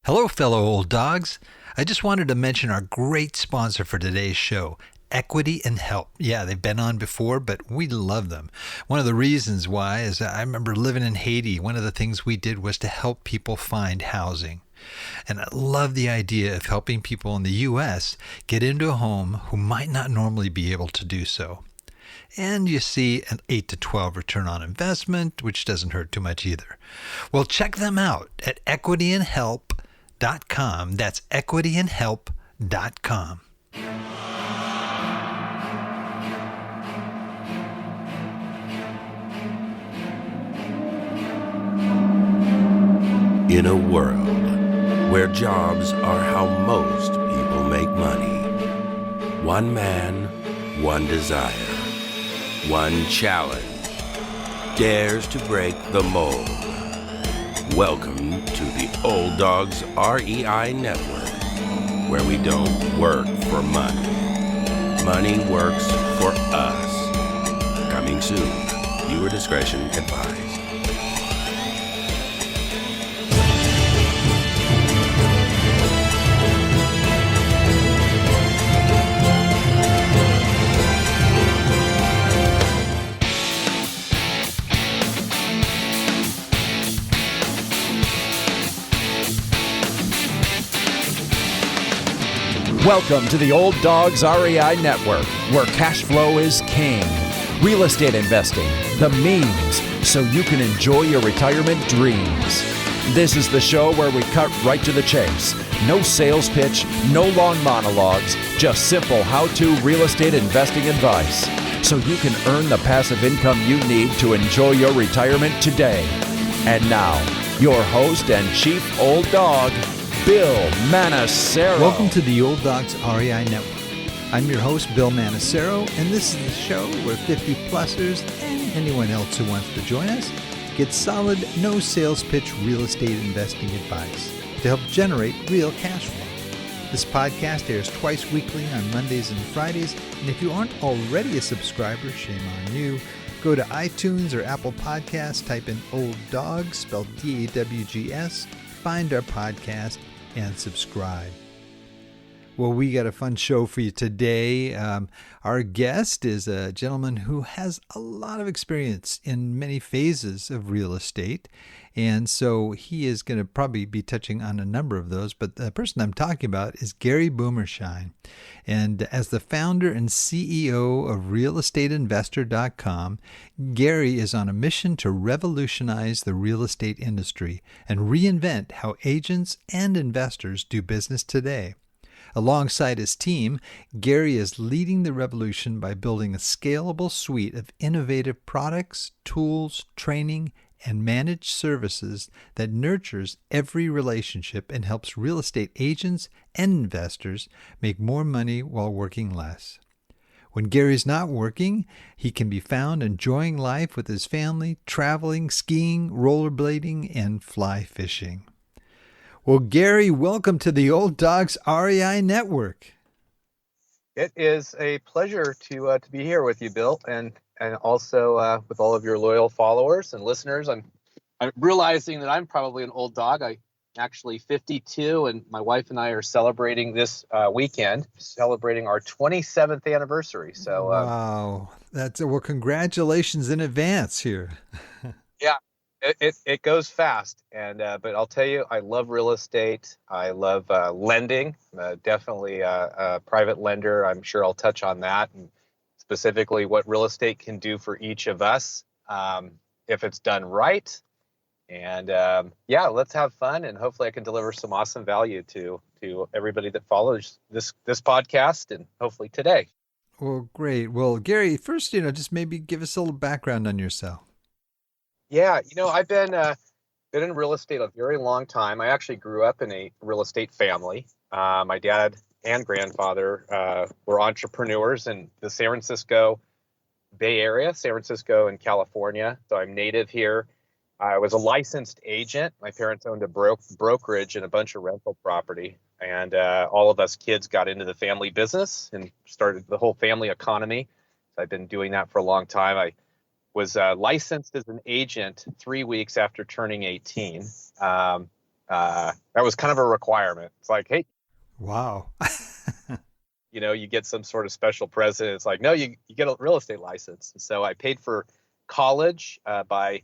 Hello, fellow old dogs. I just wanted to mention our great sponsor for today's show, Equity and Help. Yeah, they've been on before, but we love them. One of the reasons why is I remember living in Haiti. One of the things we did was to help people find housing. And I love the idea of helping people in the U.S. get into a home who might not normally be able to do so. And you see an 8 to 12 return on investment, which doesn't hurt too much either. Well, check them out at equityandhelp.com. That's equityandhelp.com. In a world where jobs are how most people make money, one man, one desire, one challenge dares to break the mold. Welcome to the Old Dogs REI Network, where we don't work for money. Money works for us. Coming soon. Viewer discretion advised. Welcome to the Old Dogs REI Network, where cash flow is king. Real estate investing, the means, so you can enjoy your retirement dreams. This is the show where we cut right to the chase. No sales pitch, no long monologues, just simple how-to real estate investing advice, so you can earn the passive income you need to enjoy your retirement today. And now, your host and chief old dog, Bill Manacero. Welcome to the Old Dogs REI Network. I'm your host, Bill Manacero, and this is the show where 50-plussers and anyone else who wants to join us get solid, no sales pitch real estate investing advice to help generate real cash flow. This podcast airs twice weekly on Mondays and Fridays, and if you aren't already a subscriber, shame on you. Go to iTunes or Apple Podcasts, type in Old Dogs, spelled D-A-W-G-S, find our podcast, and subscribe. Well, we got a fun show for you today. Our guest is a gentleman who has a lot of experience in many phases of real estate. And so he is going to probably be touching on a number of those. But the person I'm talking about is Gary Boomershine. And as the founder and CEO of realestateinvestor.com, Gary is on a mission to revolutionize the real estate industry and reinvent how agents and investors do business today. Alongside his team, Gary is leading the revolution by building a scalable suite of innovative products, tools, training, and managed services that nurtures every relationship and helps real estate agents and investors make more money while working less. When Gary's not working, he can be found enjoying life with his family, traveling, skiing, rollerblading, and fly fishing. Well, Gary, welcome to the Old Dogs REI Network. It is a pleasure to be here with you, Bill, and also with all of your loyal followers and listeners. I'm realizing that I'm probably an old dog. I'm actually 52, and my wife and I are celebrating this weekend, celebrating our 27th anniversary. So, wow, well, congratulations in advance here. Yeah. It goes fast, and but I'll tell you, I love real estate. I love lending. Definitely a private lender. I'm sure I'll touch on that, and specifically what real estate can do for each of us if it's done right. And yeah, let's have fun, and hopefully I can deliver some awesome value to everybody that follows this podcast, and hopefully today. Well, great. Well, Gary, first, just maybe give us a little background on yourself. Yeah, I've been in real estate a very long time. I actually grew up in a real estate family. My dad and grandfather were entrepreneurs in the San Francisco Bay Area, San Francisco and California. So I'm native here. I was a licensed agent. My parents owned a brokerage and a bunch of rental property. And all of us kids got into the family business and started the whole family economy. So I've been doing that for a long time. I was licensed as an agent 3 weeks after turning 18. That was kind of a requirement. It's like, hey, Wow. you get some sort of special present. It's like, no, you get a real estate license. And so I paid for college by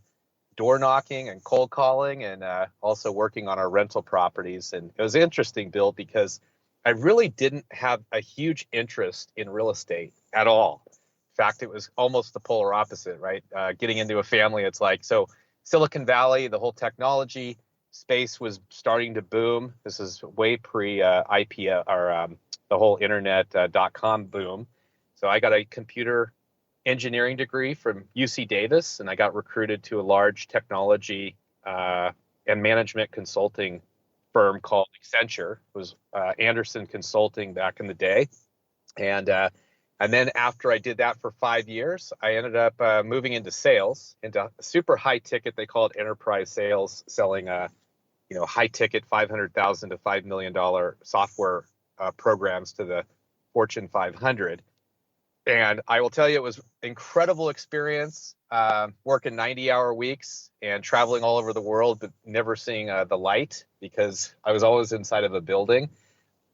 door knocking and cold calling, and also working on our rental properties. And it was interesting, Bill, because I really didn't have a huge interest in real estate at all. In fact, it was almost the polar opposite, right? Getting into a family, it's like, so Silicon Valley, the whole technology space was starting to boom. This is way pre IPO, or the whole internet .com boom. So I got a computer engineering degree from UC Davis, and I got recruited to a large technology and management consulting firm called Accenture. It was Anderson Consulting back in the day. And then after I did that for 5 years, I ended up moving into sales, into super high ticket. They call it enterprise sales, selling high ticket $500,000 to $5 million software programs to the Fortune 500. And I will tell you, it was incredible experience, working 90-hour weeks and traveling all over the world, but never seeing the light because I was always inside of a building.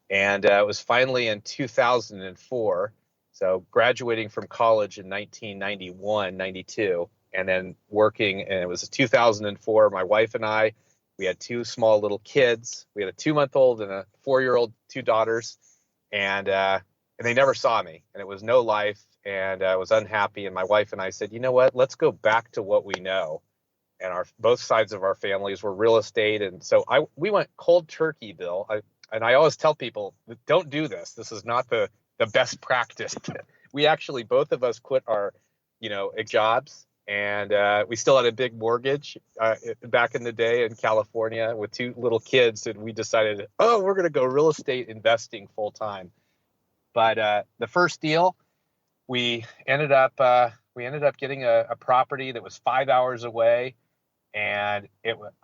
And it was finally in 2004. So graduating from college in 1991, 92, and then working, and it was 2004. My wife and I, we had two small little kids. We had a 2-month-old and a 4-year-old, 2 daughters, and they never saw me, and it was no life, and I was unhappy. And my wife and I said, you know what? Let's go back to what we know. And both sides of our families were real estate, and so we went cold turkey, Bill. I always tell people, don't do this. This is not the best practice. We actually, both of us quit our, jobs, and we still had a big mortgage back in the day in California with 2 little kids, and we decided, we're going to go real estate investing full time. But the first deal, we ended up getting a property that was 5 hours away, and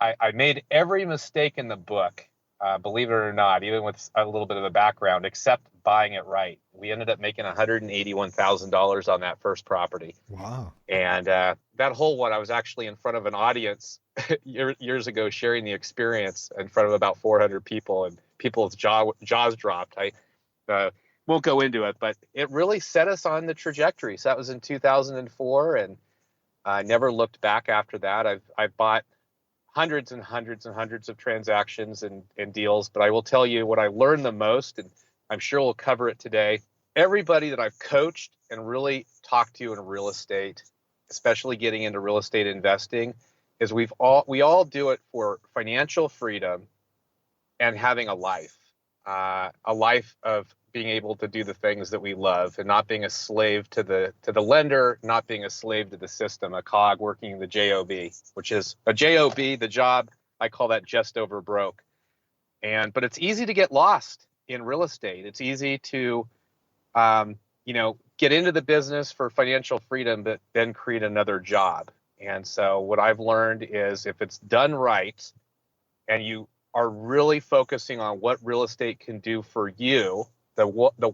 I made every mistake in the book, believe it or not, even with a little bit of a background, except buying it right. We ended up making $181,000 on that first property. Wow. And that whole one, I was actually in front of an audience years ago, sharing the experience in front of about 400 people, and people's jaws dropped. I won't go into it, but it really set us on the trajectory. So that was in 2004, and I never looked back after that. I've bought hundreds and hundreds and hundreds of transactions and deals, but I will tell you what I learned the most, and I'm sure we'll cover it today. Everybody that I've coached and really talked to in real estate, especially getting into real estate investing, is we all do it for financial freedom and having a life of being able to do the things that we love and not being a slave to the lender, not being a slave to the system, a cog working the J.O.B, which is a J.O.B, the job. I call that just over broke. But it's easy to get lost in real estate. It's easy to, get into the business for financial freedom, but then create another job. And so what I've learned is if it's done right and you are really focusing on what real estate can do for you, the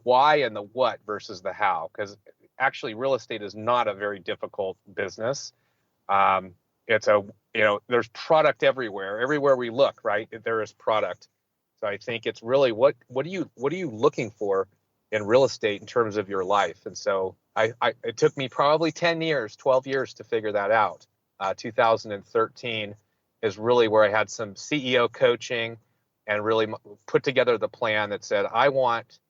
why and the what versus the how, because actually real estate is not a very difficult business. It's there's product everywhere we look, right? There is product. So I think it's really what are you looking for in real estate in terms of your life? And so it took me probably 10 years, 12 years to figure that out. 2013 is really where I had some CEO coaching and really put together the plan that said, I want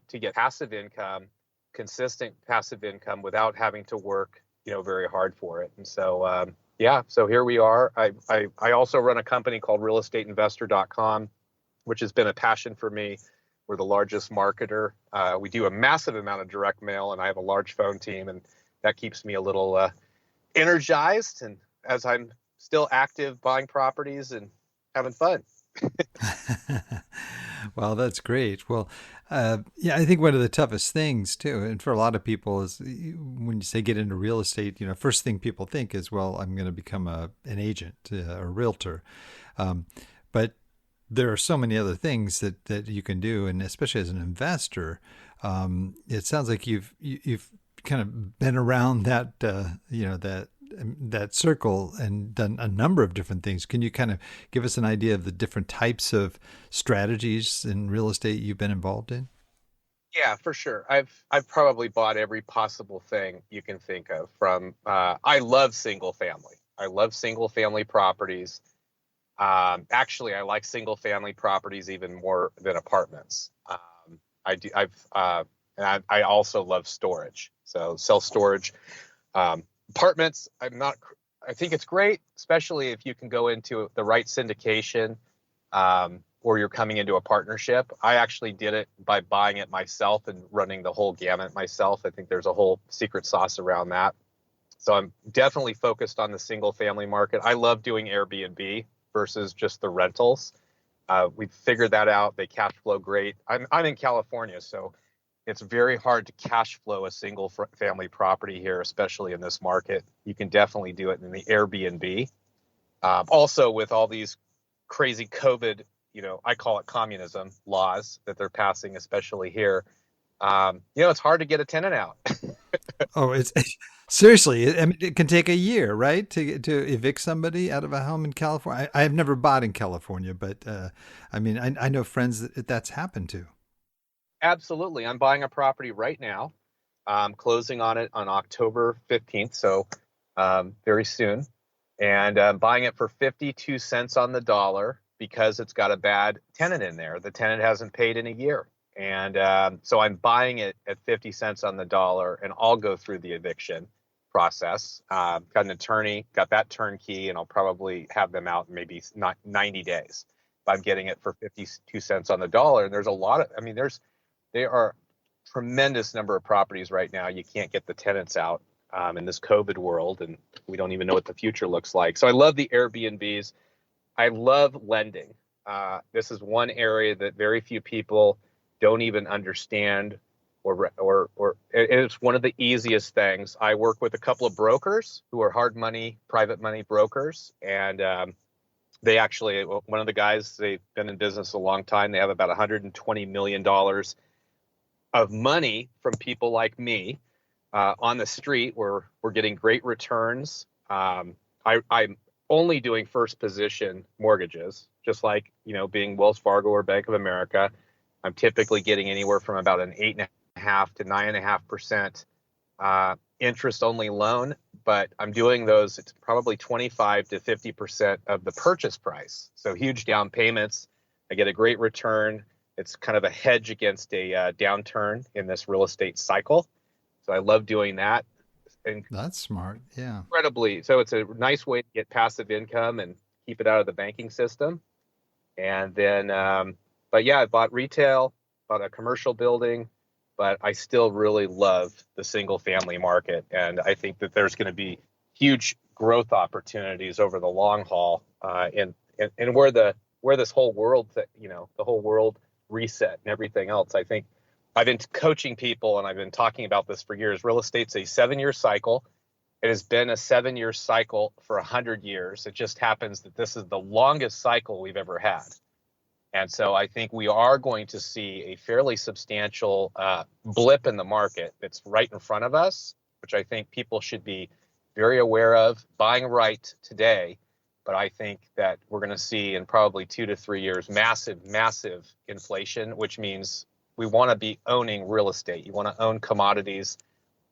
to get passive income, consistent passive income without having to work, very hard for it. And so, so here we are. I also run a company called realestateinvestor.com, which has been a passion for me. We're the largest marketer. We do a massive amount of direct mail, and I have a large phone team, and that keeps me a little energized. And as I'm still active buying properties and having fun. Well, that's great. Well, I think one of the toughest things too, and for a lot of people, is when you say get into real estate, first thing people think is, well, I'm going to become an agent, a realtor. But there are so many other things that you can do, and especially as an investor, it sounds like you've kind of been around that that circle and done a number of different things. Can you kind of give us an idea of the different types of strategies in real estate you've been involved in? Yeah, for sure. I've probably bought every possible thing you can think of. From I love single family. I love single family properties. Actually, I like single family properties even more than apartments. I do. I also love storage. So self storage. Apartments, I'm not. I think it's great, especially if you can go into the right syndication, or you're coming into a partnership. I actually did it by buying it myself and running the whole gamut myself. I think there's a whole secret sauce around that. So I'm definitely focused on the single family market. I love doing Airbnb versus just the rentals. We've figured that out. They cash flow great. I'm in California, so it's very hard to cash flow a single family property here, especially in this market. You can definitely do it in the Airbnb. Also, with all these crazy COVID, I call it communism laws that they're passing, especially here. It's hard to get a tenant out. Oh, it's seriously. I mean, it can take a year, right, to evict somebody out of a home in California. I have never bought in California, but I mean, I know friends that's happened to. Absolutely. I'm buying a property right now. I'm closing on it on October 15th, so very soon. And I'm buying it for 52 cents on the dollar because it's got a bad tenant in there. The tenant hasn't paid in a year. And so I'm buying it at 50 cents on the dollar, and I'll go through the eviction process. Got an attorney, got that turnkey, and I'll probably have them out in maybe not 90 days. But I'm getting it for 52 cents on the dollar. And there's a lot of, there are tremendous number of properties right now. You can't get the tenants out in this COVID world, and we don't even know what the future looks like. So I love the Airbnbs. I love lending. This is one area that very few people don't even understand, or it's one of the easiest things. I work with a couple of brokers who are hard money, private money brokers, and they actually, one of the guys, they've been in business a long time. They have about $120 million of money from people like me on the street where we're getting great returns. I'm only doing first position mortgages, just like, being Wells Fargo or Bank of America. I'm typically getting anywhere from about an 8.5% to 9.5% interest only loan, but I'm doing those. It's probably 25 to 50% of the purchase price. So huge down payments. I get a great return. It's kind of a hedge against a downturn in this real estate cycle. So I love doing that. And That's smart. Yeah. incredibly, so it's a nice way to get passive income and keep it out of the banking system. And then, but yeah, I bought retail, bought a commercial building, but I still really love the single family market. And I think that there's going to be huge growth opportunities over the long haul, and where this whole world, the whole world reset and everything else. I think I've been coaching people, and I've been talking about this for years. Real estate's a 7-year cycle. It has been a 7-year cycle for 100 years. It just happens that this is the longest cycle we've ever had. And so I think we are going to see a fairly substantial blip in the market that's right in front of us, which I think people should be very aware of, buying right today. But I think that we're going to see in probably 2 to 3 years massive inflation, which means we want to be owning real estate. You want to own commodities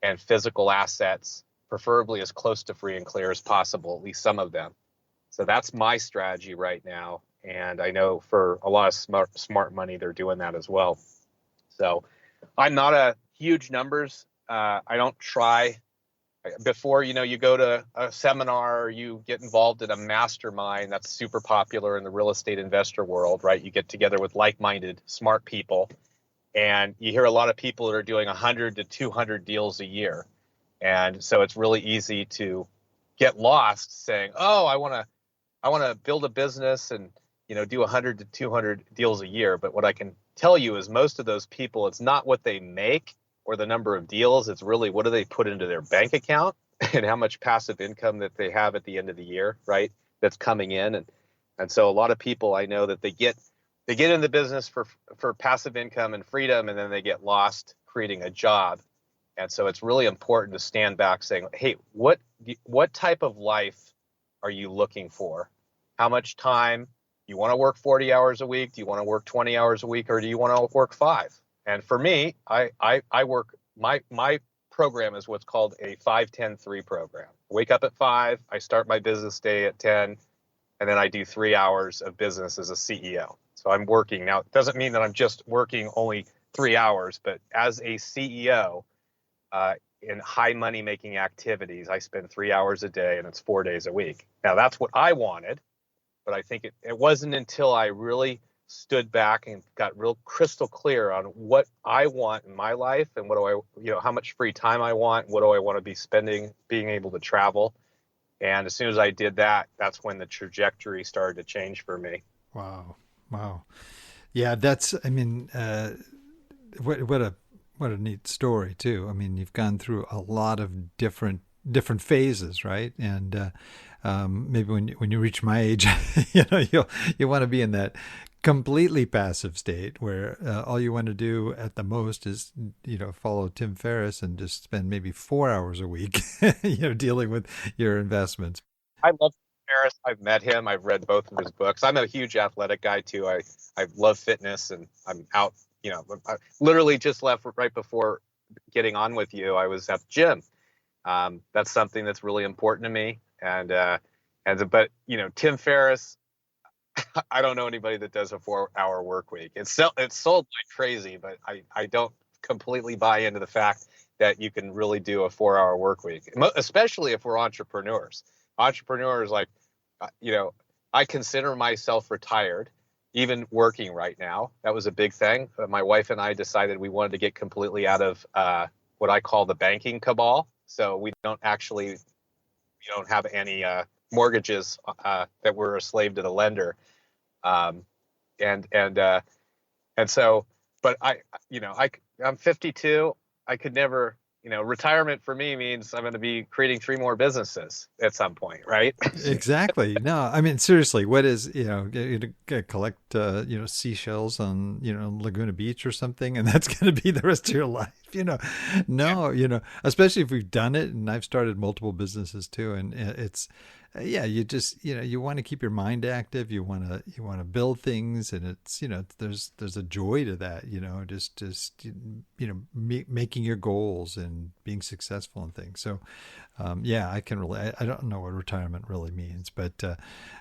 and physical assets, preferably as close to free and clear as possible, at least some of them. So that's my strategy right now. And I know for a lot of smart money, they're doing that as well. So I'm not a huge numbers. I don't try. Before, you go to a seminar or you get involved in a mastermind that's super popular in the real estate investor world, right? You get together with like-minded, smart people, and you hear a lot of people that are doing 100 to 200 deals a year. And so it's really easy to get lost saying, oh, I want to build a business and, do 100 to 200 deals a year. But what I can tell you is most of those people, it's not what they make or the number of deals. It's really what do they put into their bank account and how much passive income that they have at the end of the year, right? That's coming in. And so a lot of people I know that they get in the business for passive income and freedom, and then they get lost creating a job. And so it's really important to stand back saying, hey, what type of life are you looking for? How much time? You want to work 40 hours a week? Do you want to work 20 hours a week, or do you want to work 5? And for me, I work, my program is what's called a 5-10-3 program. Wake up at 5, I start my business day at 10, and then I do 3 hours of business as a CEO. So I'm working. Now, it doesn't mean that I'm just working only 3 hours, but as a CEO, in high money making activities, I spend 3 hours a day, and it's 4 days a week. Now, that's what I wanted, but I think it wasn't until I really stood back and got real crystal clear on what I want in my life, and what do I, how much free time I want, what do I want to be spending, being able to travel. And as soon as I did that, that's when the trajectory started to change for me. Wow. Wow. Yeah, that's, I mean, what a neat story too. I mean, you've gone through a lot of different phases, right? And maybe when you reach my age, you want to be in that completely passive state where all you want to do at the most is follow Tim Ferriss and just spend maybe 4 hours a week dealing with your investments. I love Ferriss. I've met him. I've read both of his books. I'm a huge athletic guy too. I love fitness, and I'm out. I literally just left right before getting on with you. I was at the gym. That's something that's really important to me. But Tim Ferriss, I don't know anybody that does a 4-hour work week. It's sold like crazy, but I don't completely buy into the fact that you can really do a 4-hour work week, especially if we're entrepreneurs. Entrepreneurs, like, I consider myself retired, even working right now. That was a big thing. My wife and I decided we wanted to get completely out of what I call the banking cabal. So we don't have any mortgages that we're a slave to the lender. And so, but I'm 52. I could never, retirement for me means I'm going to be creating 3 more businesses at some point, right? Exactly. No, I mean, seriously, what is, collect, seashells on, Laguna Beach or something, and that's going to be the rest of your life, No, especially if we've done it, and I've started multiple businesses too, and it's, you just, you want to keep your mind active. You want to build things, and it's, there's a joy to that, just making your goals and being successful in things. So, I can really, I don't know what retirement really means, but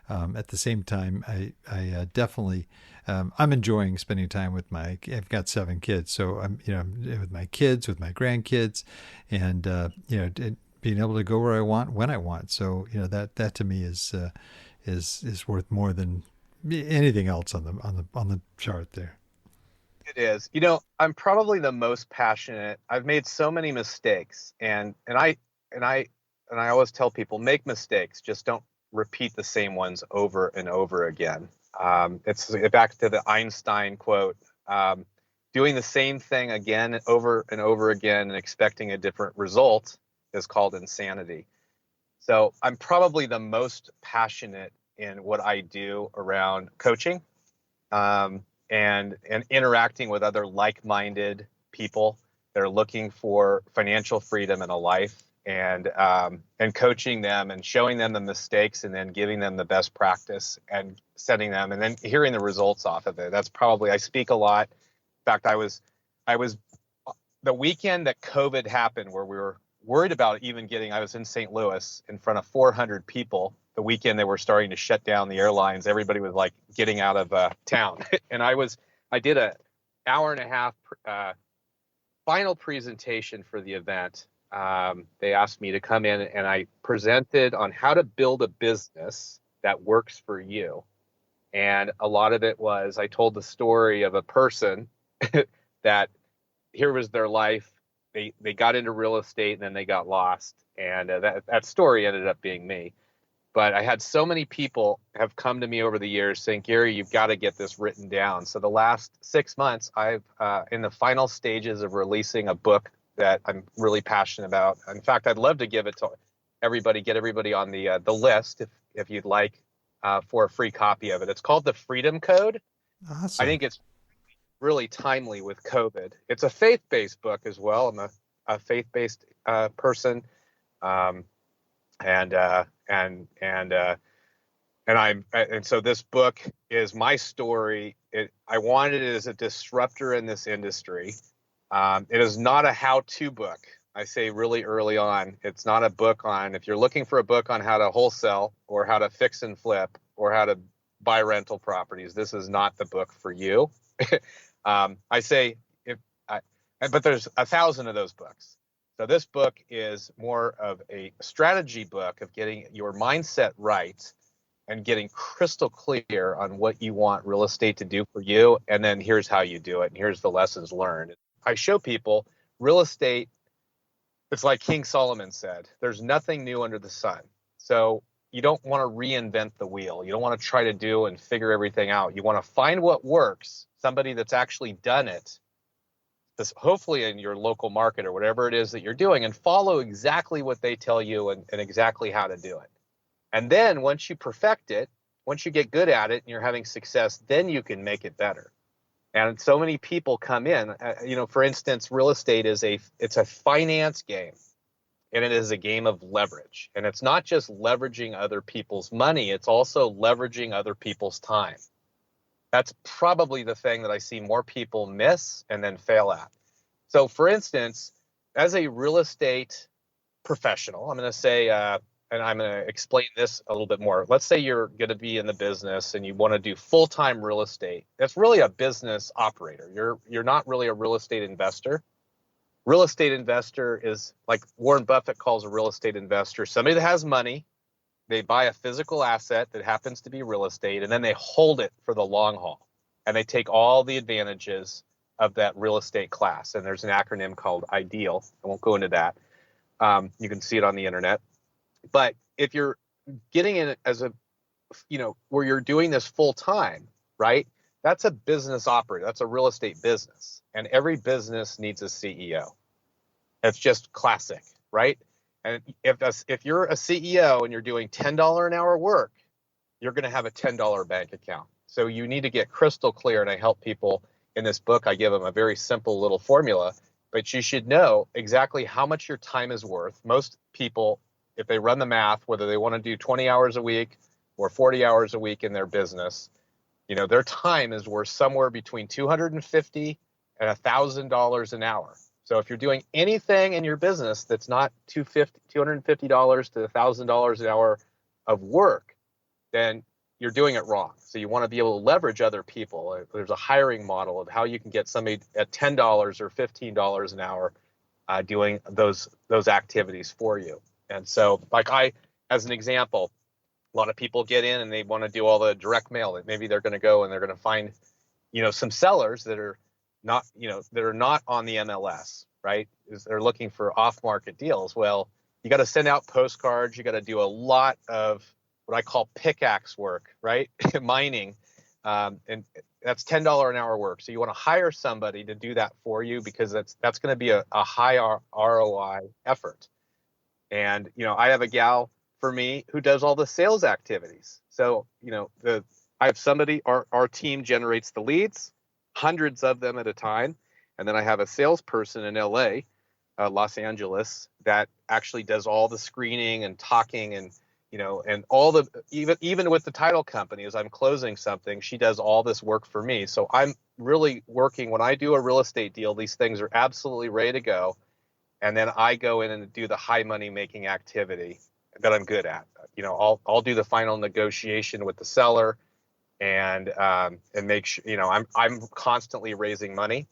at the same time, I definitely, I'm enjoying spending time with I've got 7 kids, so I'm, with my kids, with my grandkids, and being able to go where I want when I want. So that to me is worth more than anything else on the chart there. It is. I'm probably the most passionate. I've made so many mistakes, and I always tell people, make mistakes, just don't repeat the same ones over and over again. It's back to the Einstein quote, doing the same thing again, over and over again, and expecting a different result is called insanity. So I'm probably the most passionate in what I do around coaching, and interacting with other like-minded people that are looking for financial freedom in a life, and coaching them and showing them the mistakes, and then giving them the best practice and setting them, and then hearing the results off of it. That's probably, I speak a lot. In fact, I was the weekend that COVID happened, where we were worried about even I was in St. Louis in front of 400 people. The weekend they were starting to shut down the airlines. Everybody was like getting out of town. And I did an hour and a half final presentation for the event. They asked me to come in, and I presented on how to build a business that works for you. And a lot of it was, I told the story of a person that here was their life. They got into real estate, and then they got lost. And that story ended up being me. But I had so many people have come to me over the years saying, Gary, you've got to get this written down. So the last 6 months, I've in the final stages of releasing a book that I'm really passionate about. In fact, I'd love to give it to everybody, get everybody on the list if you'd like, for a free copy of it. It's called The Freedom Code. Awesome. I think it's really timely with COVID. It's a faith-based book as well. I'm a a faith-based person, um, and so this book is my story. I wanted it as a disruptor in this industry. It is not a how-to book. I say really early on, it's not a book on, if you're looking for a book on how to wholesale or how to fix and flip or how to buy rental properties, this is not the book for you. I say, but there's 1,000 of those books. So this book is more of a strategy book of getting your mindset right and getting crystal clear on what you want real estate to do for you. And then here's how you do it. And here's the lessons learned. I show people real estate. It's like King Solomon said, there's nothing new under the sun. So you don't want to reinvent the wheel. You don't want to try to do and figure everything out. You want to find what works, somebody that's actually done it, hopefully in your local market or whatever it is that you're doing, and follow exactly what they tell you and exactly how to do it. And then once you perfect it, once you get good at it and you're having success, then you can make it better. And so many people come in, for instance, real estate it's a finance game, and it is a game of leverage. And it's not just leveraging other people's money, it's also leveraging other people's time. That's probably the thing that I see more people miss and then fail at. So for instance, as a real estate professional, I'm going to say, and I'm going to explain this a little bit more. Let's say you're going to be in the business and you want to do full-time real estate. That's really a business operator. You're not really a real estate investor. Real estate investor is, like Warren Buffett calls a real estate investor, somebody that has money. They buy a physical asset that happens to be real estate, and then they hold it for the long haul. And they take all the advantages of that real estate class. And there's an acronym called IDEAL. I won't go into that. You can see it on the internet. But if you're getting in as where you're doing this full time, right? That's a business operator. That's a real estate business. And every business needs a CEO. It's just classic, right? And if you're a CEO and you're doing $10 an hour work, you're going to have a $10 bank account. So you need to get crystal clear. And I help people in this book. I give them a very simple little formula, but you should know exactly how much your time is worth. Most people, if they run the math, whether they want to do 20 hours a week or 40 hours a week in their business, their time is worth somewhere between $250 and $1,000 an hour. So if you're doing anything in your business that's not $250 to $1,000 an hour of work, then you're doing it wrong. So you want to be able to leverage other people. There's a hiring model of how you can get somebody at $10 or $15 an hour doing those activities for you. And so, as an example, a lot of people get in and they want to do all the direct mail. Maybe they're going to go and they're going to find, some sellers that are not, on the MLS, right? They're looking for off-market deals. Well, you got to send out postcards. You got to do a lot of what I call pickaxe work, right? Mining, and that's $10 an hour work. So you want to hire somebody to do that for you because that's going to be a high ROI effort. And I have a gal for me who does all the sales activities. So I have somebody. Our team generates the leads, hundreds of them at a time, and then I have a salesperson in LA, Los Angeles, that actually does all the screening and talking and and all the even with the title company, as I'm closing something, she does all this work for me. So I'm really working when I do a real estate deal. These things are absolutely ready to go, and then I go in and do the high money making activity that I'm good at. I'll do the final negotiation with the seller, and make sure I'm constantly raising money.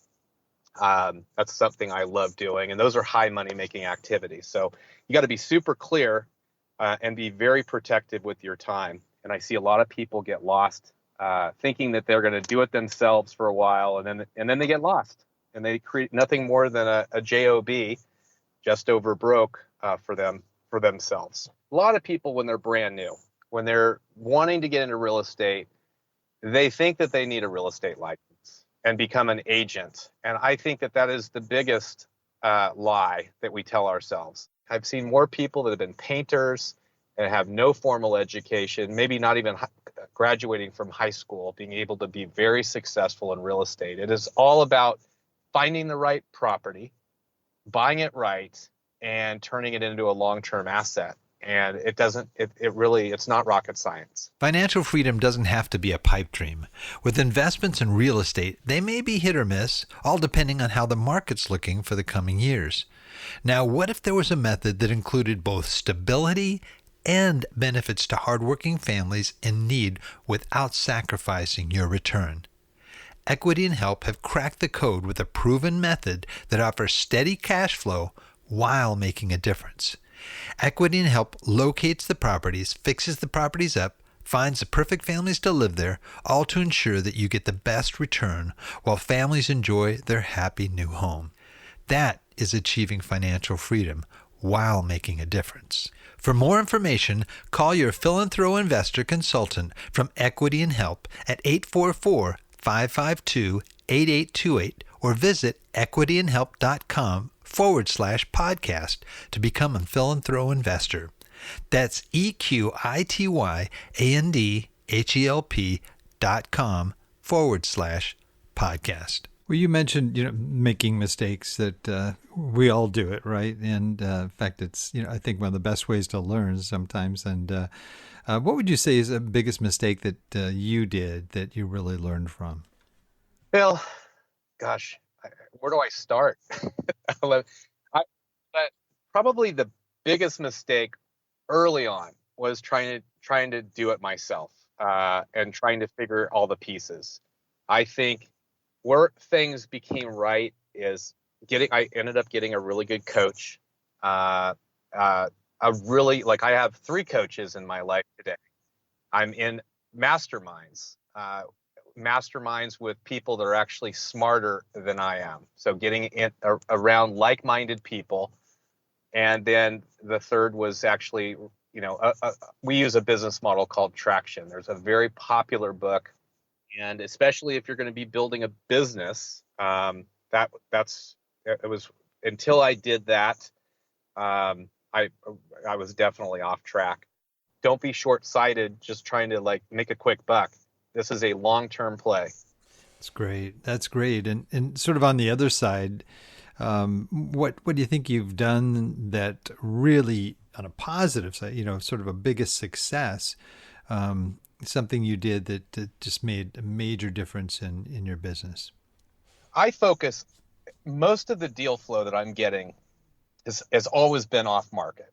That's something I love doing, and those are high money making activities. So you got to be super clear. And be very protective with your time. And I see a lot of people get lost thinking that they're going to do it themselves for a while, and then they get lost, and they create nothing more than a J.O.B, just over broke for themselves. A lot of people, when they're brand new, when they're wanting to get into real estate, they think that they need a real estate license and become an agent. And I think that is the biggest lie that we tell ourselves. I've seen more people that have been painters and have no formal education, maybe not even graduating from high school, being able to be very successful in real estate. It is all about finding the right property, buying it right and turning it into a long-term asset. And it's not rocket science. Financial freedom doesn't have to be a pipe dream. With investments in real estate, they may be hit or miss, all depending on how the market's looking for the coming years. Now, what if there was a method that included both stability and benefits to hardworking families in need without sacrificing your return? Equity and Help have cracked the code with a proven method that offers steady cash flow while making a difference. Equity and Help locates the properties, fixes the properties up, finds the perfect families to live there, all to ensure that you get the best return while families enjoy their happy new home. That is achieving financial freedom while making a difference. For more information, call your Philanthro Investor consultant from Equity and Help at 844-552-8828 or visit equityandhelp.com/podcast to become a Philanthro Investor. That's equityandhelp.com/podcast. Well, you mentioned, making mistakes that we all do it, right? And in fact, it's, I think one of the best ways to learn sometimes. And what would you say is the biggest mistake that you did that you really learned from? Well, gosh, where do I start? But probably the biggest mistake early on was trying to do it myself and trying to figure all the pieces. I think where things became right is I ended up getting a really good coach. I have 3 coaches in my life today. I'm in masterminds with people that are actually smarter than I am. So getting around like-minded people. And then the third was actually, we use a business model called Traction. There's a very popular book. And especially if you're going to be building a business, it was until I did that, I was definitely off track. Don't be short-sighted, just trying to make a quick buck. This is a long-term play. That's great. That's great. And sort of on the other side, what do you think you've done that really, on a positive side, sort of a biggest success, something you did that just made a major difference in your business? I focus, most of the deal flow that I'm getting has always been off market.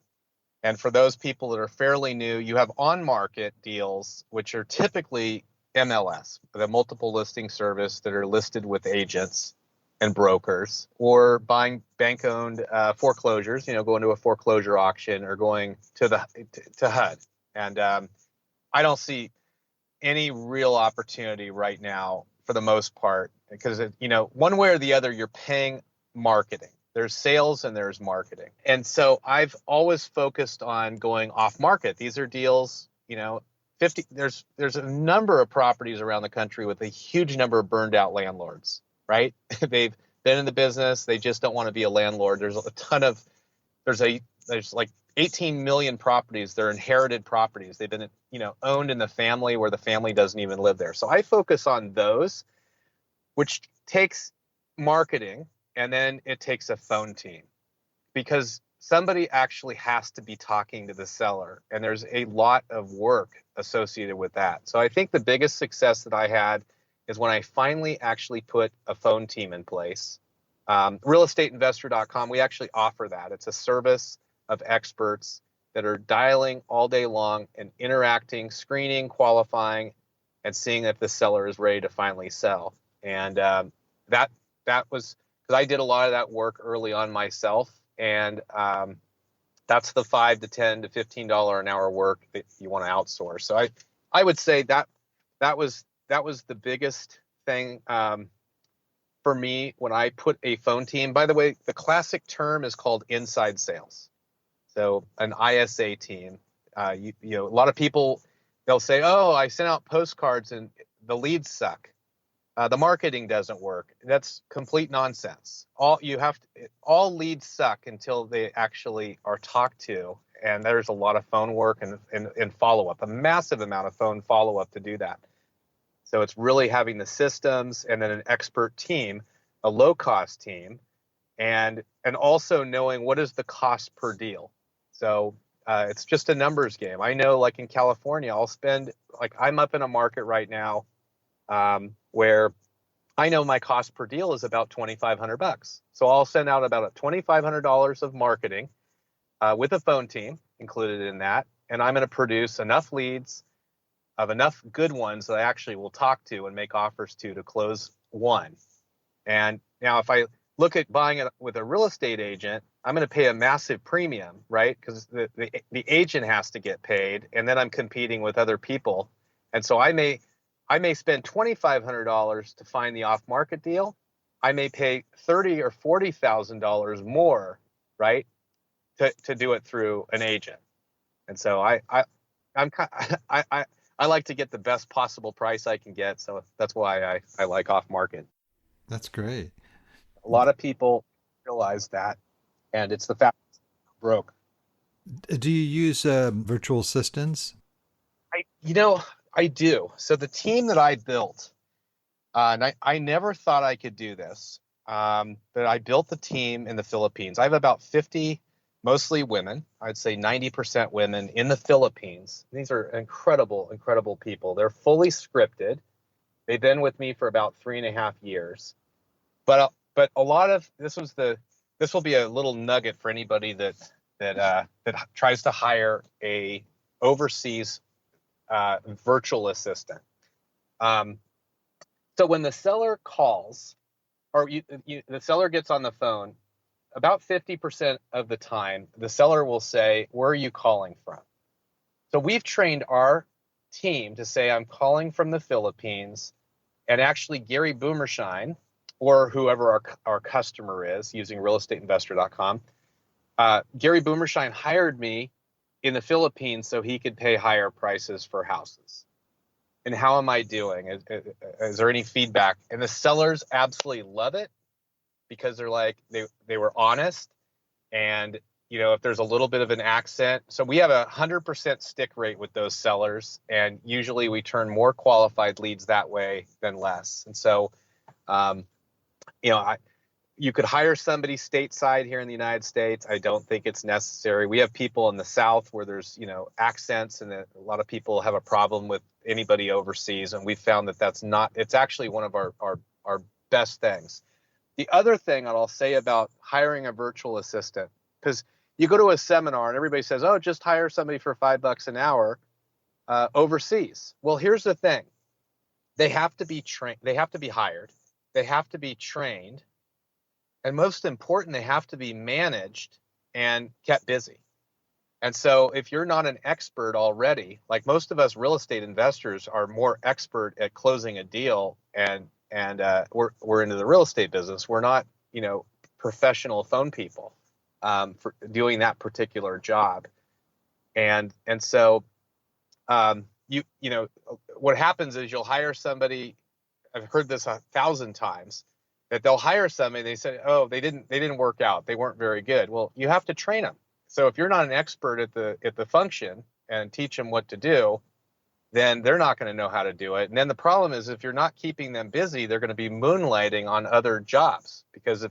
And for those people that are fairly new, you have on market deals, which are typically MLS, the multiple listing service, that are listed with agents and brokers, or buying bank-owned foreclosures, going to a foreclosure auction or going to HUD. And I don't see any real opportunity right now for the most part, because one way or the other, you're paying marketing. There's sales and there's marketing. And so I've always focused on going off market. These are deals, there's a number of properties around the country with a huge number of burned out landlords, right? They've been in the business. They just don't want to be a landlord. There's like 18 million properties. They're inherited properties. They've been, owned in the family where the family doesn't even live there. So I focus on those, which takes marketing, and then it takes a phone team, because somebody actually has to be talking to the seller, and there's a lot of work associated with that. So I think the biggest success that I had is when I finally actually put a phone team in place. Realestateinvestor.com, we actually offer that. It's a service of experts that are dialing all day long and interacting, screening, qualifying, and seeing if the seller is ready to finally sell. And that was because I did a lot of that work early on myself, and that's the $5 to $10 to $15 an hour work that you want to outsource. So I would say that was the biggest thing for me when I put a phone team. By the way, the classic term is called inside sales. So an ISA team, a lot of people, they'll say, "Oh, I sent out postcards and the leads suck. The marketing doesn't work." That's complete nonsense. All leads suck until they actually are talked to, and there's a lot of phone work and follow-up, a massive amount of phone follow-up to do that. So it's really having the systems and then an expert team, a low-cost team, and also knowing what is the cost per deal. So it's just a numbers game. I know, like in California, I'll spend, like, I'm up in a market right now where I know my cost per deal is about $2,500. So I'll send out about $2,500 of marketing with a phone team included in that, and I'm going to produce enough leads of enough good ones that I actually will talk to and make offers to close one. And now if I look at buying it with a real estate agent, I'm going to pay a massive premium, right? Because the agent has to get paid, and then I'm competing with other people. And so I may spend $2,500 to find the off-market deal. I may pay $30,000 or $40,000 more, right, to do it through an agent. And so I like to get the best possible price I can get. So that's why I like off-market. That's great. A lot of people realize that, and it's the fact that it's broke. Do you use virtual assistants? I do. So the team that I built, and I never thought I could do this, but I built the team in the Philippines. I have about 50, mostly women. I'd say 90% women in the Philippines. These are incredible, incredible people. They're fully scripted. They've been with me for about 3.5 years. But a lot of this will be a little nugget for anybody that tries to hire a overseas virtual assistant. So when the seller calls, or the seller gets on the phone, about 50% of the time, the seller will say, "Where are you calling from?" So we've trained our team to say, "I'm calling from the Philippines," and actually Gary Boomershine, or whoever our customer is using realestateinvestor.com, Gary Boomershine hired me in the Philippines so he could pay higher prices for houses. And how am I doing? Is there any feedback? And the sellers absolutely love it, because they're like, they were honest. And, if there's a little bit of an accent, so we have 100% stick rate with those sellers. And usually we turn more qualified leads that way than less. And so, you could hire somebody stateside here in the United States. I don't think it's necessary. We have people in the South where there's, accents, and a lot of people have a problem with anybody overseas. And we've found that it's actually one of our best things. The other thing that I'll say about hiring a virtual assistant, because you go to a seminar and everybody says, "Oh, just hire somebody for $5 an hour overseas." Well, here's the thing. They have to be trained. They have to be hired. They have to be trained. And most important, they have to be managed and kept busy. And so if you're not an expert already, like most of us real estate investors are more expert at closing a deal, and we're into the real estate business. We're not, professional phone people for doing that particular job. And so what happens is you'll hire somebody. I've heard this 1,000 times, that they'll hire somebody. They say, "Oh, they didn't work out. They weren't very good." Well, you have to train them. So if you're not an expert at the function and teach them what to do, then they're not going to know how to do it. And then the problem is, if you're not keeping them busy, they're going to be moonlighting on other jobs, because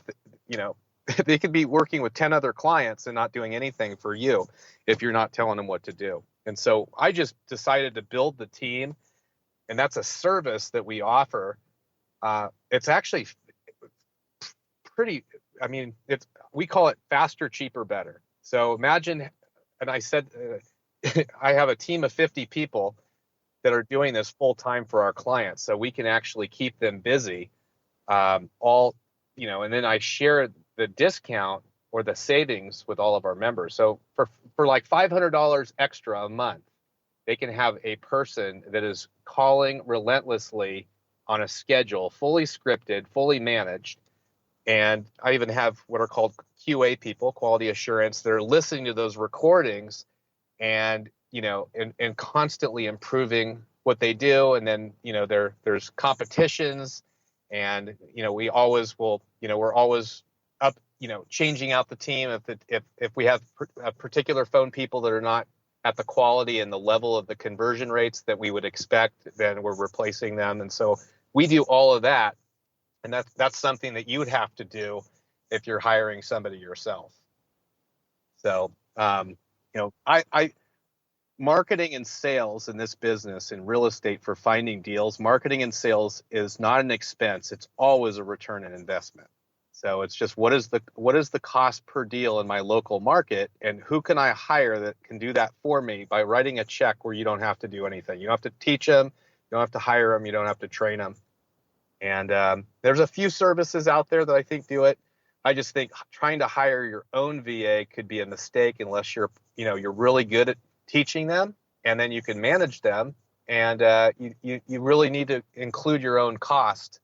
they could be working with 10 other clients and not doing anything for you if you're not telling them what to do. And so I just decided to build the team, and that's a service that we offer. It's actually pretty, we call it faster, cheaper, better. So imagine, and I said, I have a team of 50 people that are doing this full time for our clients. So we can actually keep them busy, and then I share the discount or the savings with all of our members. So for like $500 extra a month, they can have a person that is calling relentlessly on a schedule, fully scripted, fully managed. And I even have what are called QA people, quality assurance. They're listening to those recordings and constantly improving what they do. And then, there's competitions, and, we always will, we're always up, changing out the team. If we have particular phone people that are not at the quality and the level of the conversion rates that we would expect, then we're replacing them. And so we do all of that. And that's something that you would have to do if you're hiring somebody yourself. So, I marketing and sales in this business in real estate for finding deals, marketing and sales is not an expense. It's always a return on investment. So it's just what is the cost per deal in my local market, and who can I hire that can do that for me by writing a check where you don't have to do anything. You don't have to teach them, you don't have to hire them, you don't have to train them. And there's a few services out there that I think do it. I just think trying to hire your own VA could be a mistake unless you're really good at teaching them, and then you can manage them. And you really need to include your own cost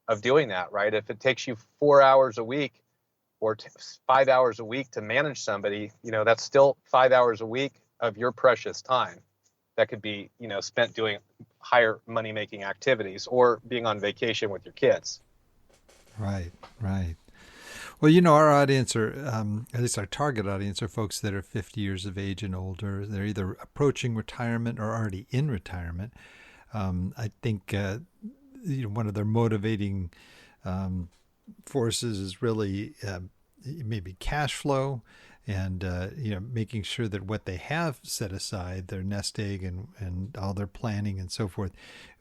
of doing that, right? If it takes you 4 hours a week or 5 hours a week to manage somebody, that's still 5 hours a week of your precious time that could be, spent doing higher money making activities or being on vacation with your kids. Right, right. Well, our audience, or at least our target audience, are folks that are 50 years of age and older. They're either approaching retirement or already in retirement. I think one of their motivating forces is really maybe cash flow, and making sure that what they have set aside, their nest egg and all their planning and so forth,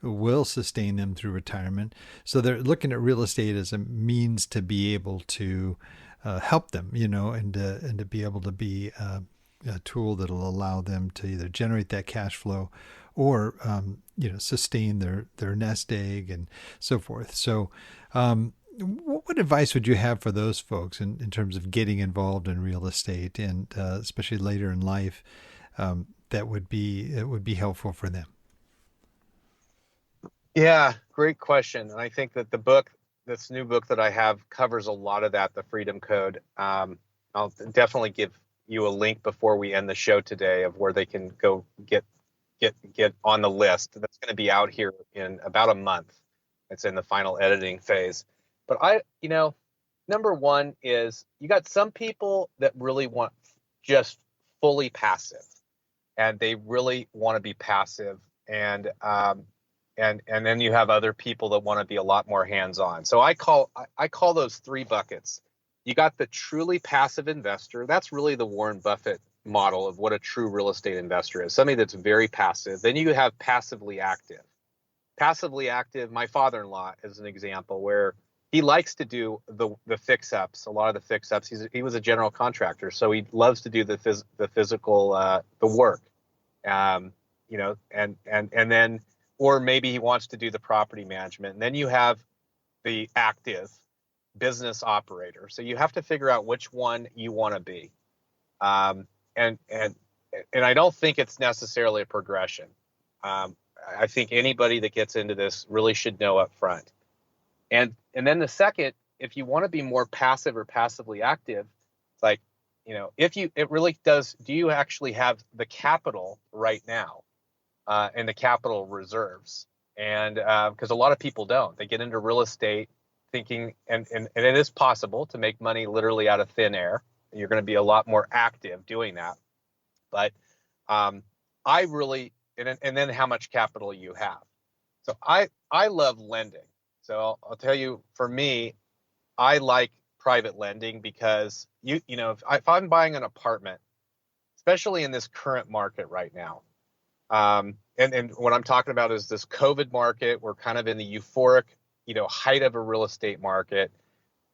will sustain them through retirement. So they're looking at real estate as a means to be able to help them, and to be able to be a tool that'll allow them to either generate that cash flow or sustain their nest egg and so forth. So what advice would you have for those folks in terms of getting involved in real estate, and especially later in life, that would be helpful for them? Yeah, great question. And I think that this new book that I have, covers a lot of that, the Freedom Code. I'll definitely give you a link before we end the show today of where they can go get on the list. That's going to be out here in about a month. It's in the final editing phase. But number one is, you got some people that really want just fully passive, and they really want to be passive, and then you have other people that want to be a lot more hands-on. So I call those three buckets. You got the truly passive investor. That's really the Warren Buffett model of what a true real estate investor is. Somebody that's very passive. Then you have passively active. Passively active, my father-in-law is an example, where he likes to do the fix-ups, a lot of the fix-ups. He was a general contractor, so he loves to do the physical the work, and then, or maybe he wants to do the property management. And then you have the active business operator. So you have to figure out which one you want to be, and I don't think it's necessarily a progression. I think anybody that gets into this really should know up front. And then the second, if you want to be more passive or passively active, it's like, it really does, do you actually have the capital right now, and the capital reserves? And because a lot of people don't. They get into real estate thinking, and it is possible to make money literally out of thin air. You're going to be a lot more active doing that. But I really, and then how much capital you have. So I love lending. So I'll tell you, for me, I like private lending because if I'm buying an apartment, especially in this current market right now, and what I'm talking about is this COVID market. We're kind of in the euphoric, height of a real estate market.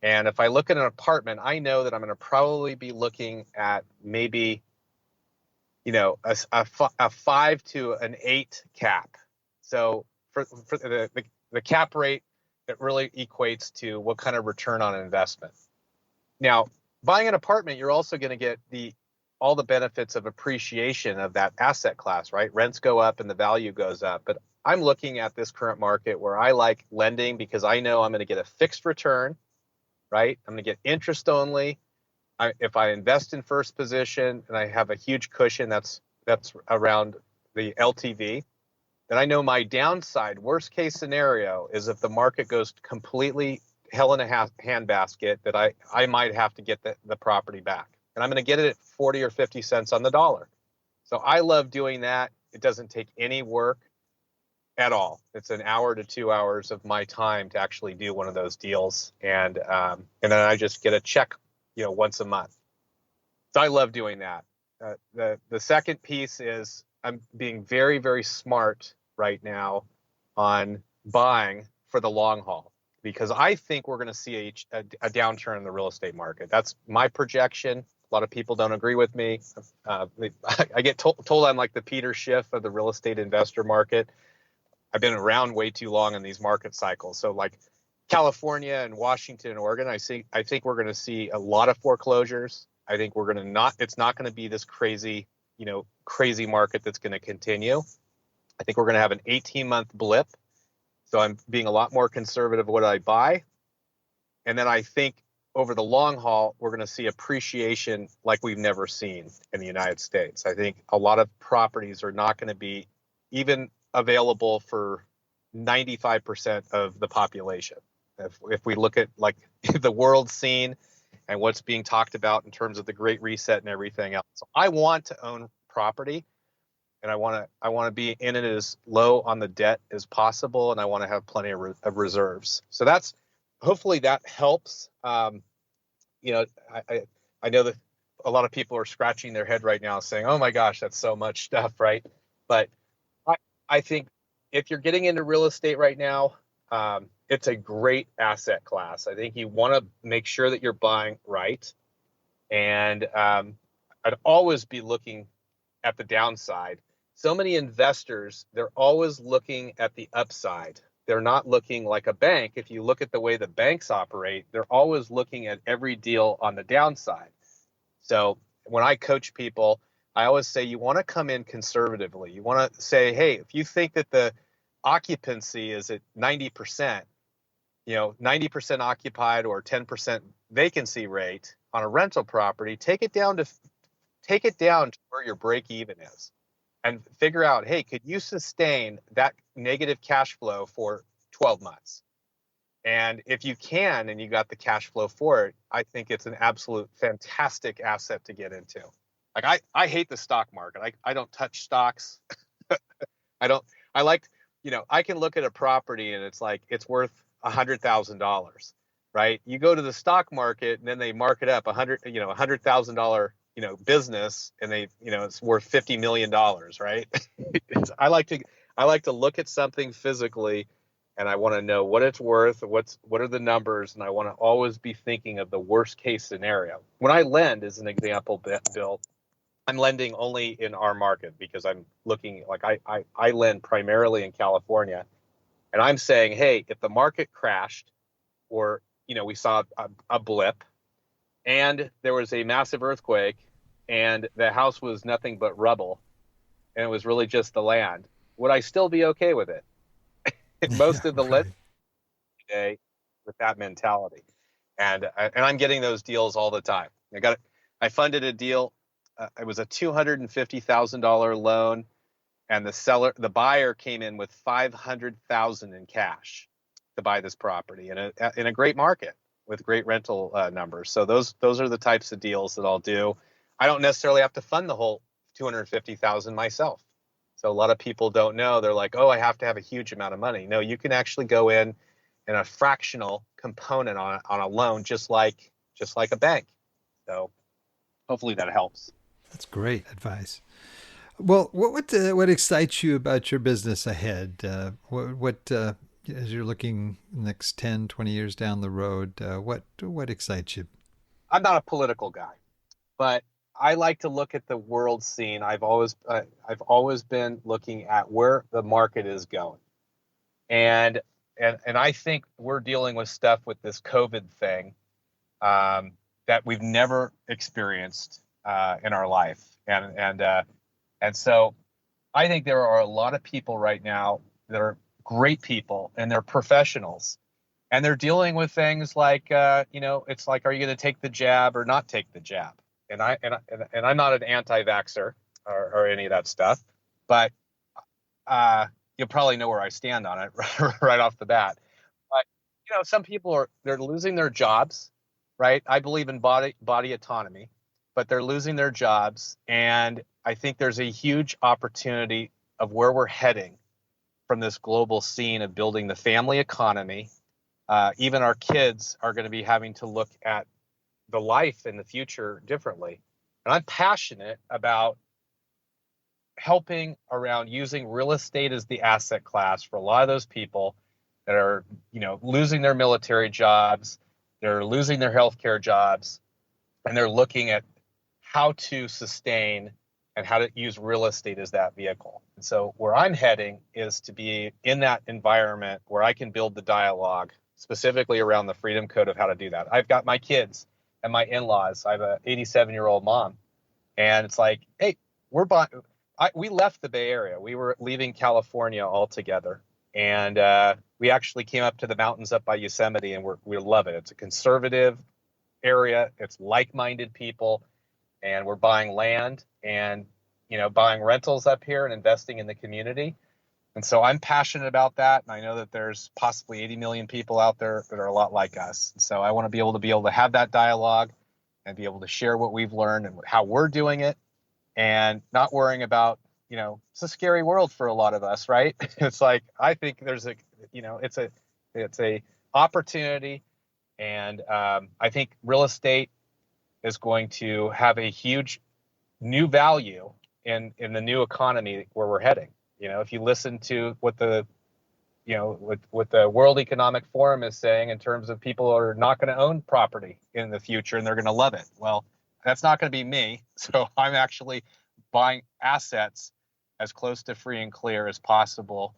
And if I look at an apartment, I know that I'm going to probably be looking at maybe, a 5 to an 8 cap. So for the cap rate, it really equates to what kind of return on investment. Now, buying an apartment, you're also going to get all the benefits of appreciation of that asset class, right? Rents go up and the value goes up. But I'm looking at this current market where I like lending because I know I'm going to get a fixed return, right? I'm going to get interest only. If I invest in first position and I have a huge cushion that's around the LTV, then I know my downside, worst case scenario, is if the market goes completely hell in a handbasket, that I might have to get the property back. And I'm going to get it at 40 or 50 cents on the dollar. So I love doing that. It doesn't take any work. at all. It's an hour to 2 hours of my time to actually do one of those deals, and then I just get a check, once a month. So I love doing that. The second piece is I'm being very, very smart right now on buying for the long haul, because I think we're going to see a downturn in the real estate market. That's my projection. A lot of people don't agree with me. I get told I'm like the Peter Schiff of the real estate investor market. I've been around way too long in these market cycles. So like California and Washington and Oregon, I think we're going to see a lot of foreclosures. I think we're going to not, it's not going to be this crazy, crazy market that's going to continue. I think we're going to have an 18-month blip. So I'm being a lot more conservative what I buy. And then I think over the long haul, we're going to see appreciation like we've never seen in the United States. I think a lot of properties are not going to be even available for 95% of the population. If we look at like the world scene and what's being talked about in terms of the Great Reset and everything else. So I want to own property, and I want to be in it as low on the debt as possible, and I want to have plenty of reserves. So that's, hopefully that helps. I know that a lot of people are scratching their head right now saying, "Oh my gosh, that's so much stuff," right? But I think if you're getting into real estate right now, it's a great asset class. I think you want to make sure that you're buying right. And I'd always be looking at the downside. So many investors, they're always looking at the upside. They're not looking like a bank. If you look at the way the banks operate, they're always looking at every deal on the downside. So when I coach people, I always say you want to come in conservatively. You want to say, hey, if you think that the occupancy is at 90%, 90% occupied or 10% vacancy rate on a rental property, take it down to where your break even is, and figure out, hey, could you sustain that negative cash flow for 12 months? And if you can, and you got the cash flow for it, I think it's an absolute fantastic asset to get into. Like I hate the stock market. I don't touch stocks. I like, I can look at a property and it's like, it's worth $100,000, right? You go to the stock market and then they mark it up $100,000, business, and they, it's worth $50 million, right? I like to look at something physically, and I want to know what it's worth, what are the numbers, and I want to always be thinking of the worst case scenario. When I lend, as an example, Bill, I'm lending only in our market because I'm looking, like I lend primarily in California, and I'm saying, hey, if the market crashed, or we saw a blip, and there was a massive earthquake, and the house was nothing but rubble, and it was really just the land, would I still be okay with it? Most of the lenders today with that mentality, and I'm getting those deals all the time. I funded a deal. It was a $250,000 loan, and the buyer came in with $500,000 in cash to buy this property in a great market with great rental numbers. So those are the types of deals that I'll do. I don't necessarily have to fund the whole $250,000 myself. So a lot of people don't know. They're like, oh, I have to have a huge amount of money. No, you can actually go in a fractional component on a loan, just like a bank. So hopefully that helps. That's great advice. Well, what excites you about your business ahead? What as you're looking next 10, 20 years down the road, what excites you? I'm not a political guy, but I like to look at the world scene. I've always been looking at where the market is going, and I think we're dealing with stuff with this COVID thing that we've never experienced in our life, and so I think there are a lot of people right now that are great people, and they're professionals, and they're dealing with things like it's like, are you going to take the jab or not take the jab? And I'm not an anti-vaxxer or any of that stuff, but you'll probably know where I stand on it right off the bat. But some people they're losing their jobs, right? I believe in body autonomy, but they're losing their jobs, and I think there's a huge opportunity of where we're heading from this global scene of building the family economy. Even our kids are going to be having to look at the life in the future differently. And I'm passionate about helping around using real estate as the asset class for a lot of those people that are, losing their military jobs, they're losing their healthcare jobs, and they're looking at how to sustain and how to use real estate as that vehicle. And so where I'm heading is to be in that environment where I can build the dialogue specifically around the Freedom Code of how to do that. I've got my kids and my in-laws. I have an 87-year-old mom, and it's like, hey, we left the Bay Area. We were leaving California altogether, and we actually came up to the mountains up by Yosemite, and we love it. It's a conservative area. It's like-minded people, and we're buying land and buying rentals up here and investing in the community. And so I'm passionate about that, and I know that there's possibly 80 million people out there that are a lot like us. And so I want to be able to have that dialogue and be able to share what we've learned and how we're doing it, and not worrying about, it's a scary world for a lot of us, right? It's like, I think there's it's a opportunity, and I think real estate is going to have a huge new value in the new economy where we're heading. If you listen to what the World Economic Forum is saying in terms of people are not going to own property in the future and they're going to love it. Well, that's not going to be me. So I'm actually buying assets as close to free and clear as possible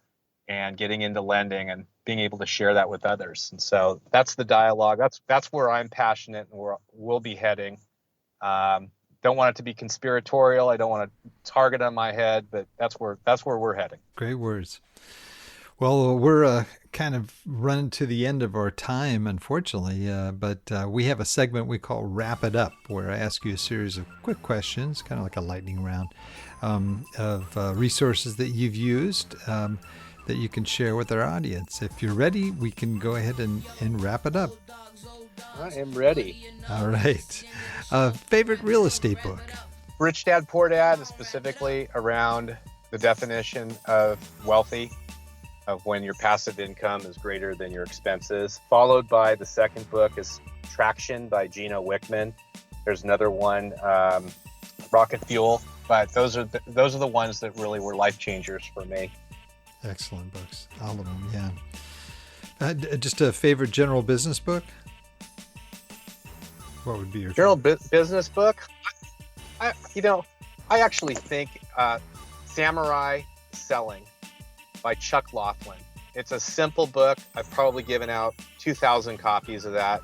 and getting into lending and being able to share that with others. And so that's the dialogue. That's where I'm passionate and where we'll be heading. Don't want it to be conspiratorial. I don't want a target on my head, but that's where we're heading. Great words. Well, we're kind of running to the end of our time, unfortunately, but we have a segment we call Wrap It Up, where I ask you a series of quick questions, kind of like a lightning round, of resources that you've used that you can share with our audience. If you're ready, we can go ahead and wrap it up. I am ready. All right. Favorite real estate book? Rich Dad, Poor Dad is specifically around the definition of wealthy, of when your passive income is greater than your expenses. Followed by the second book is Traction by Gino Wickman. There's another one, Rocket Fuel, but those are the ones that really were life changers for me. Excellent books, all of them. Yeah. Just a favorite general business book? What would be your general business book? I actually think Samurai Selling by Chuck Laughlin. It's a simple book. I've probably given out 2,000 copies of that.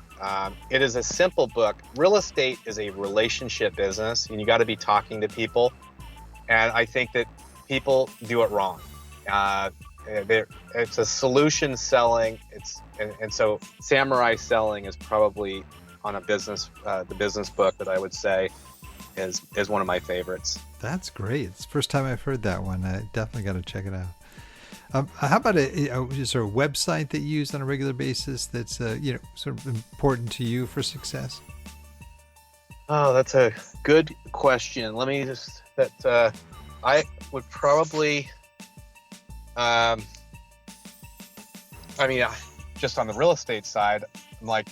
It is a simple book. Real estate is a relationship business, and you got to be talking to people. And I think that people do it wrong. It's a solution selling. And so Samurai Selling is probably on a business, the business book that I would say is one of my favorites. That's great. It's the first time I've heard that one. I definitely got to check it out. How about is there a website that you use on a regular basis that's sort of important to you for success? Oh, that's a good question. Let me just I would probably just on the real estate side, I'm like,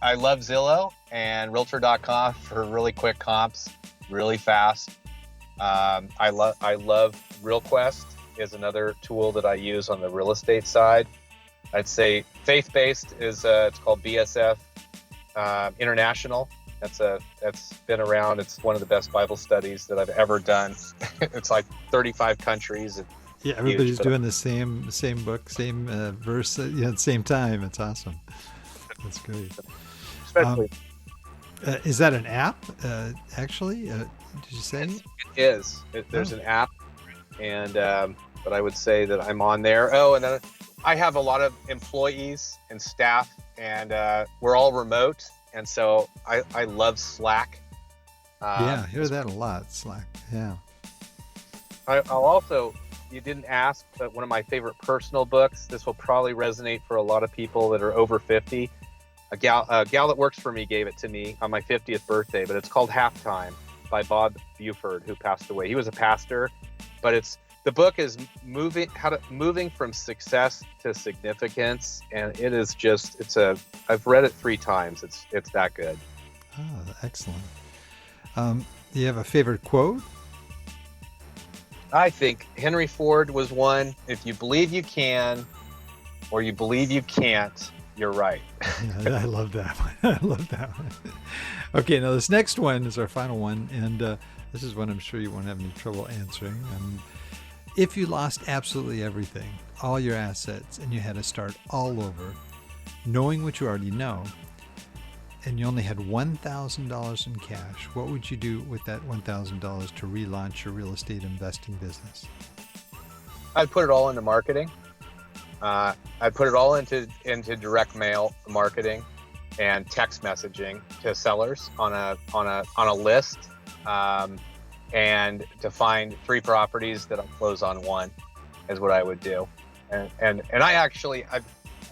I love Zillow and Realtor.com for really quick comps, really fast. I love RealQuest is another tool that I use on the real estate side. I'd say faith-based is it's called BSF International. That's been around. It's one of the best Bible studies that I've ever done. It's like 35 countries. Yeah, everybody's doing the same book, same verse at the same time. It's awesome. That's great. Especially. Is that an app, actually? Did you say? It is. There's an app, and but I would say that I'm on there. Oh, and then I have a lot of employees and staff, and we're all remote, and so I love Slack. Yeah, I hear that a lot, Slack. Yeah. I'll also, you didn't ask, but one of my favorite personal books, this will probably resonate for a lot of people that are over 50. A gal that works for me gave it to me on my 50th birthday, but it's called Halftime by Bob Buford, who passed away. He was a pastor, but it's the book is moving from success to significance, and it is just I've read it 3 times. It's that good. Oh, excellent. Do you have a favorite quote? I think Henry Ford was one. If you believe you can, or you believe you can't, you're right. Yeah, I love that one. I love that one. Okay, now this next one is our final one, and this is one I'm sure you won't have any trouble answering. If you lost absolutely everything, all your assets, and you had to start all over, knowing what you already know, and you only had $1,000 in cash, what would you do with that $1,000 to relaunch your real estate investing business? I'd put it all into marketing. I'd put it all into direct mail marketing and text messaging to sellers on a list, and to find 3 properties that I'll close on 1 is what I would do. And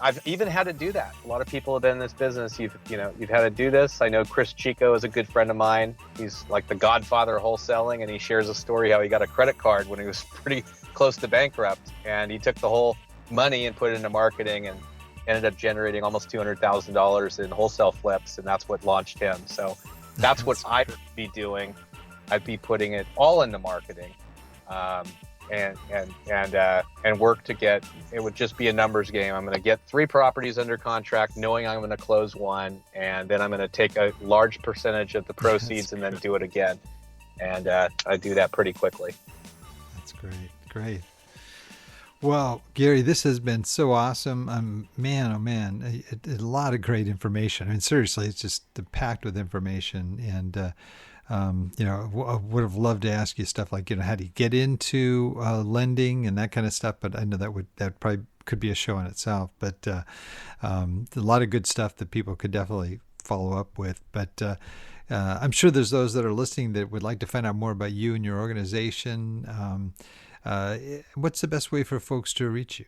I've even had to do that. A lot of people have been in this business. You've had to do this. I know Chris Chico is a good friend of mine. He's like the godfather of wholesaling, and he shares a story how he got a credit card when he was pretty close to bankrupt, and he took the whole money and put it into marketing and ended up generating almost $200,000 in wholesale flips, and that's what launched him. So that's what I'd be doing. I'd be putting it all into marketing, and work to get. It would just be a numbers game. I'm going to get 3 properties under contract, knowing I'm going to close 1, and then I'm going to take a large percentage of the proceeds and then do it again. And I do that pretty quickly. That's great. Well, Gary, this has been so awesome. Man, oh man, a lot of great information. I mean, seriously, it's just packed with information. And, I would have loved to ask you stuff like, how do you get into lending and that kind of stuff? But I know that probably could be a show in itself. But a lot of good stuff that people could definitely follow up with. But I'm sure there's those that are listening that would like to find out more about you and your organization. What's the best way for folks to reach you?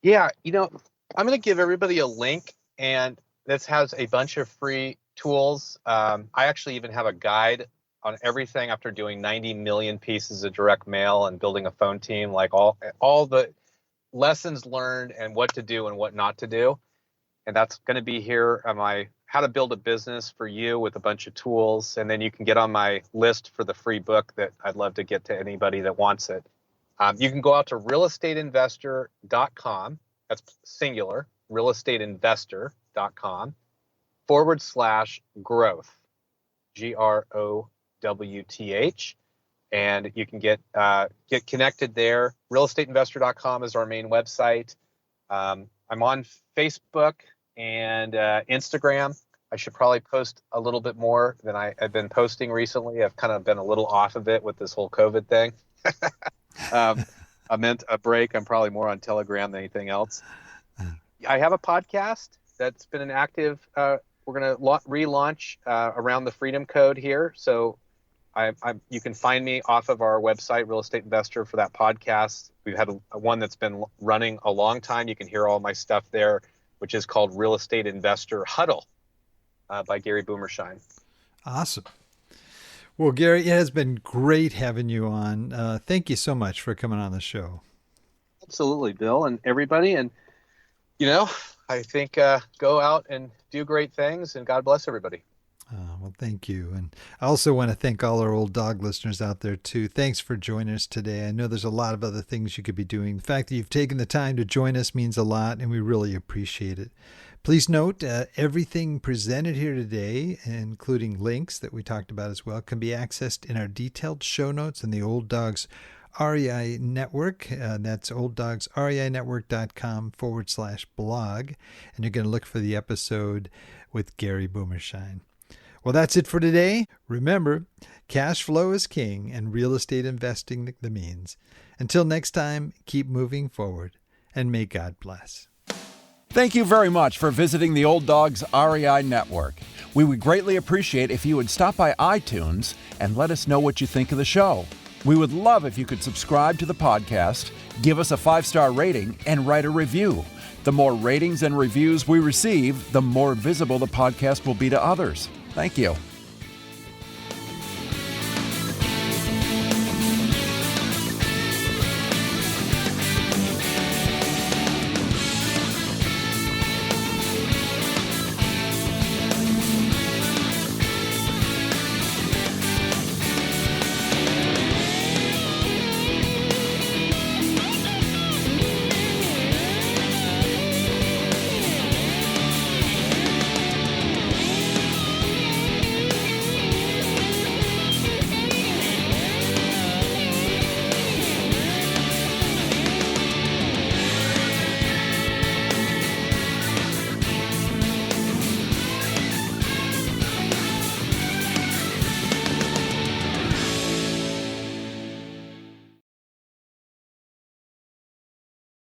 Yeah, I'm going to give everybody a link, and this has a bunch of free tools. I actually even have a guide on everything after doing 90 million pieces of direct mail and building a phone team, like all the lessons learned and what to do and what not to do. And that's going to be here on my How to Build a Business for You with a bunch of tools. And then you can get on my list for the free book that I'd love to get to anybody that wants it. You can go out to realestateinvestor.com. That's singular, realestateinvestor.com /growth, GROWTH. And you can get connected there. Realestateinvestor.com is our main website. I'm on Facebook and Instagram. I should probably post a little bit more than I've been posting recently. I've kind of been a little off of it with this whole COVID thing. I meant a break. I'm probably more on Telegram than anything else. I have a podcast that's been an active. We're going to relaunch around the Freedom Code here. So you can find me off of our website, Real Estate Investor, for that podcast. We've had one that's been running a long time. You can hear all my stuff there, which is called Real Estate Investor Huddle by Gary Boomershine. Awesome. Well, Gary, it has been great having you on. Thank you so much for coming on the show. Absolutely, Bill, and everybody. And, I think go out and do great things, and God bless everybody. Well, thank you. And I also want to thank all our old dog listeners out there, too. Thanks for joining us today. I know there's a lot of other things you could be doing. The fact that you've taken the time to join us means a lot, and we really appreciate it. Please note, everything presented here today, including links that we talked about as well, can be accessed in our detailed show notes in the Old Dogs REI Network. That's olddogsreinetwork.com /blog. And you're going to look for the episode with Gary Boomershine. Well, that's it for today. Remember, cash flow is king and real estate investing the means. Until next time, keep moving forward and may God bless. Thank you very much for visiting the Old Dogs REI Network. We would greatly appreciate if you would stop by iTunes and let us know what you think of the show. We would love if you could subscribe to the podcast, give us a 5-star rating, and write a review. The more ratings and reviews we receive, the more visible the podcast will be to others. Thank you.